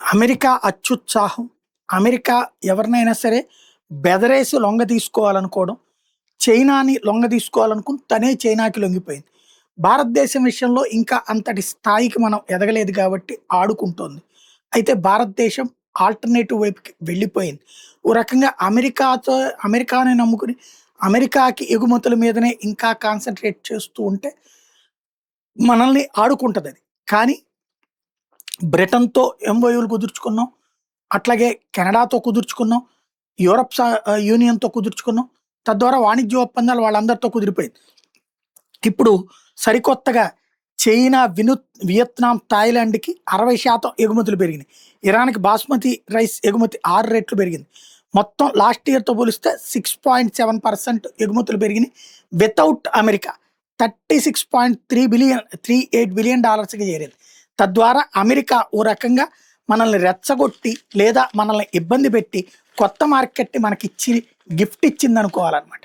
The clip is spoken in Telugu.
అమెరికా అత్యుత్సాహం, అమెరికా ఎవరినైనా సరే బెదరేసి లొంగ తీసుకోవాలనుకోవడం, చైనాని లొంగ తీసుకోవాలనుకుని తనే చైనాకి లొంగిపోయింది. భారతదేశం విషయంలో ఇంకా అంతటి స్థాయికి మనం ఎదగలేదు కాబట్టి ఆడుకుంటోంది. అయితే భారతదేశం ఆల్టర్‌నేటివ్ వైపుకి వెళ్ళిపోయింది. ఓ రకంగా అమెరికాని నమ్ముకుని అమెరికాకి ఎగుమతుల మీదనే ఇంకా కాన్సంట్రేట్ చేస్తూ ఉంటే మనల్ని ఆడుకుంటదది. కానీ బ్రిటన్‌తో ఎంఓయూలు కుదుర్చుకున్నాం. అట్లాగే కెనడాతో కుదుర్చుకున్నాం. యూనియన్‌తో కుదుర్చుకున్నాం. తద్వారా వాణిజ్య ఒప్పందాలు వాళ్ళందరితో కుదిరిపోయింది. ఇప్పుడు సరికొత్తగా చైనా, వియత్నాం, థాయిలాండ్‌కి 60% ఎగుమతులు పెరిగినాయి. ఇరాన్‌కి బాస్మతి రైస్ ఎగుమతి 6 రెట్లు పెరిగింది. మొత్తం లాస్ట్ ఇయర్‌తో పోలిస్తే 6.7% ఎగుమతులు పెరిగినాయి. వితౌట్ అమెరికా 38 బిలియన్ డాలర్స్‌కి చేరింది. తద్వారా అమెరికా ఓ రకంగా మనల్ని రెచ్చగొట్టి లేదా మనల్ని ఇబ్బంది పెట్టి కొత్త మార్కెట్‌ని మనకిచ్చి గిఫ్ట్ ఇచ్చిందనుకోవాలన్నమాట.